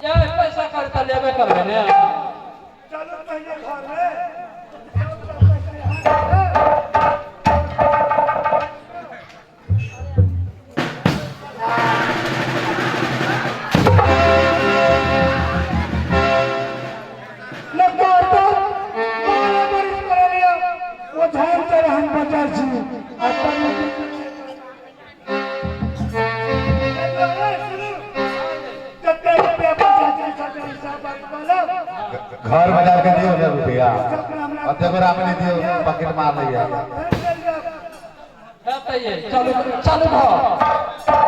ये पैसा करता लेबे करबे ने चलो पहले घर में घर में जाके दियो ना रुपया और जब आपने दियो पकेट मार लिया चलो चलो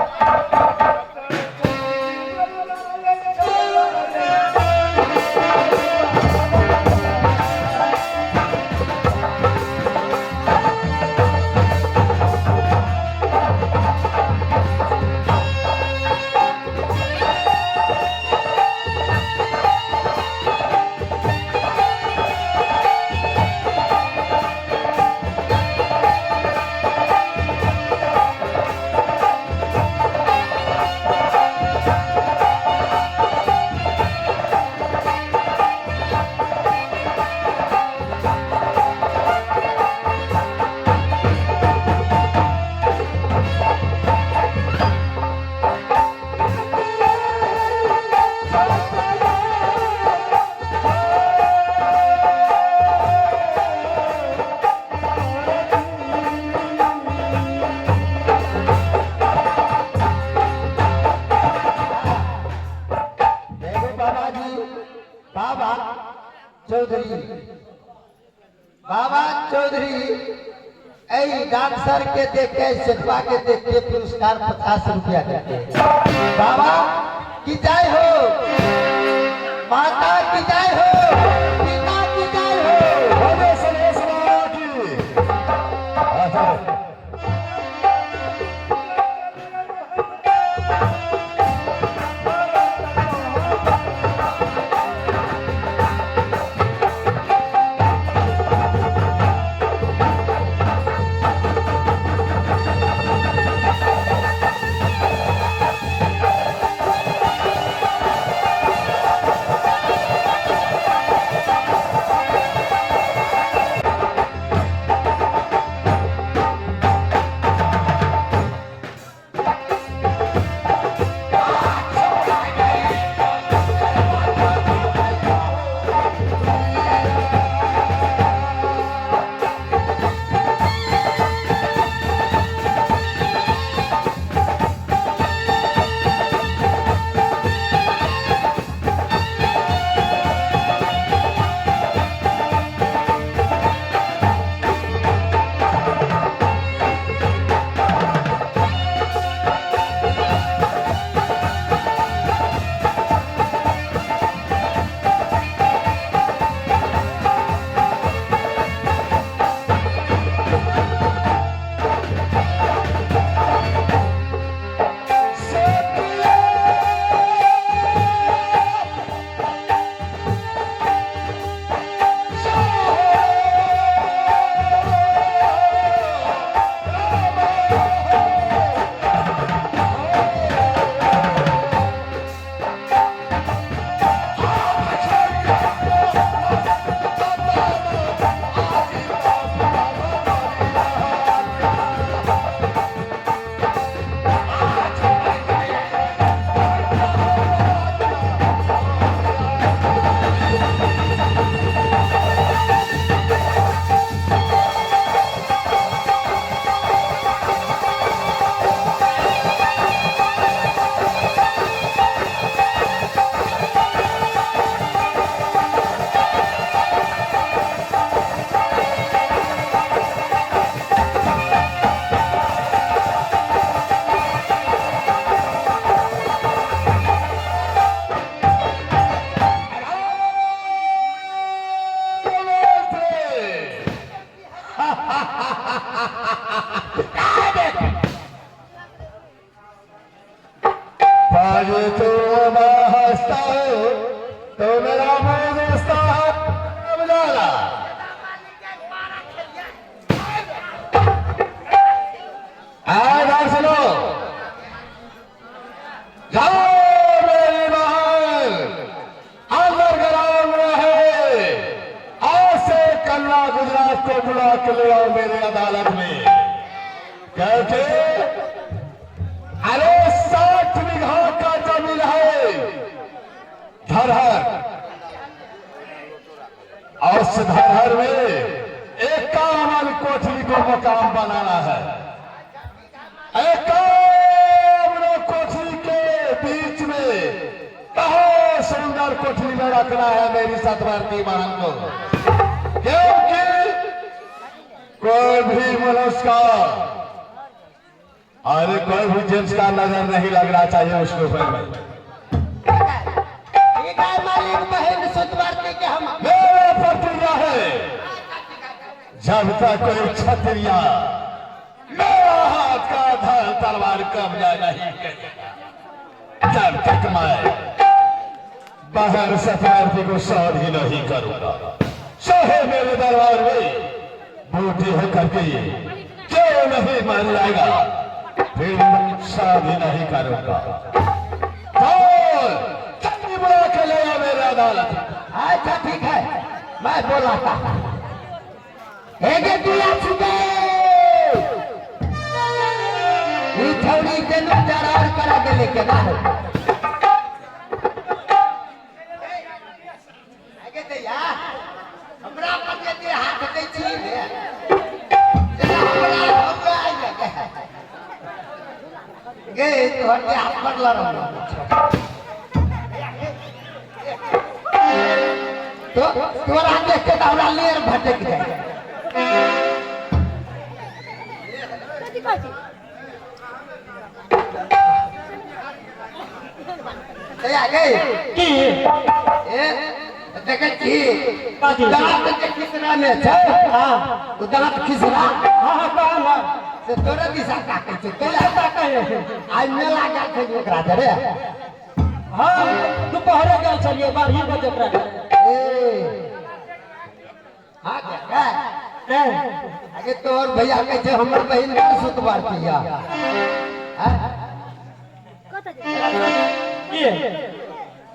बाबा चौधरी डांसर के देख के शिल्पा के देख के पुरस्कार 50 रुपया देते बाबा की जय हो माता की जय हो पिता की जय हो बोले सलेसरा की बाजे तो हंसता हो तो मेरा मुंह दोस्ता बजाला सुनो जाओ मेरी बहन धरहर और उस धरहर में 51 कोठरी को मकाम बनाना है। 51 कोठरी के बीच में बहुत सुंदर कोठरी में रखना है मेरी सतवर्ती बहन को, क्योंकि कोई भी मनुष्य का और कोई भी जेंट्स का नजर नहीं लगना चाहिए उसके ऊपर। ठीक है मालिक बहन सतवर्ती के हम मेरा प्रतिज्ञा है, जब तक कोई क्षत्रिय मेरा हाथ का धर तलवार कब्जा नहीं करेगा, तब तक मैं बहन सतवर्ती को शादी नहीं करूंगा। चाहे मेरे दरबार में बूटी होकर के क्यों नहीं मान जाएगा, फिर शादी नहीं करूंगा। जल्दी बुला के ले आओ मेरे अदालत। अच्छा ठीक है मैं बोलाता थोड़ी दिन जरार करा के लेके ना हो आगे दे यार हमरा पर जे हाथ दे छी ने जेना हमरा आई गे तोहर के हाथ पर ला रहा तो तोरा देख के हमरा लेर भटक जाए। की देखे छी दांत के खिसरा में छै। हां तो दांत खिसरा हां कहला से तोरा दिशा काटे छै केला काटे आज मेला जा छै ओकरा धरे। हां दोपहर गेल छलिए 12 बजे ओकरा हां क्या आगे तोर भैया के छै हमर बहिन का सुतवार किया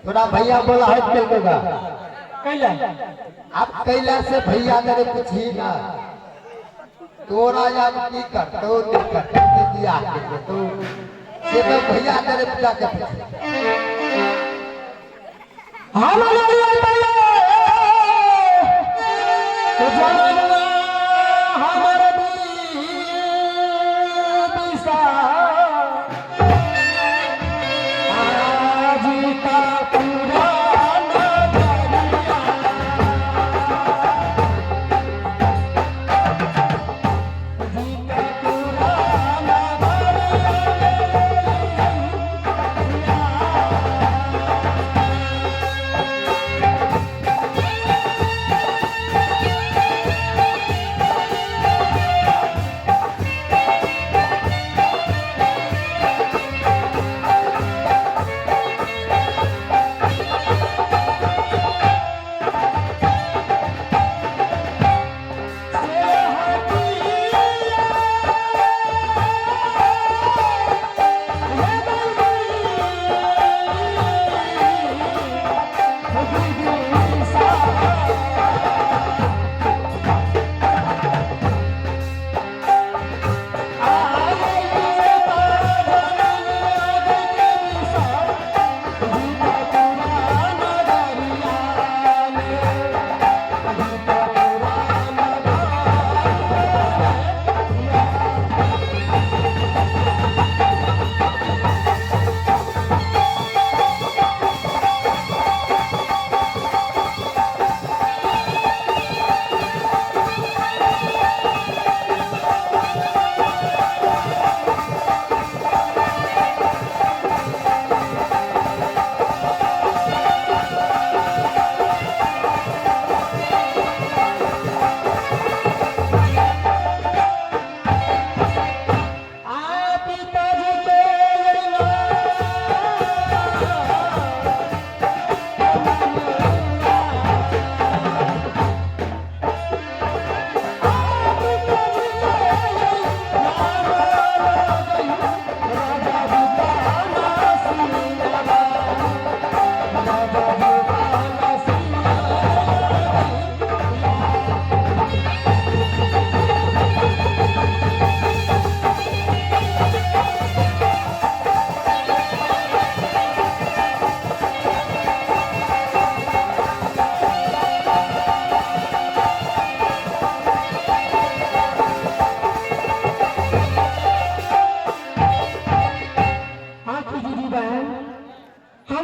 तोरा भैया बोला हट के होगा कैला अब कैला से भैया ने कुछ ही ना तोरा अब की कर तो दिया तो से तो भैया ने पूजा के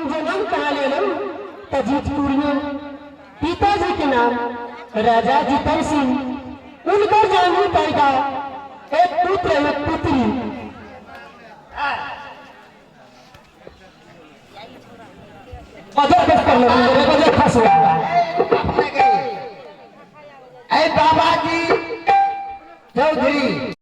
हम जन्म कहाँ ले लो तजीतपुर में। पिताजी के नाम राजा जीतन सिंह। उनका जन्म पैदा एक पुत्र एक पुत्री। बजट बस कर लो मेरे बजट फंस गया। बाबा जी चौधरी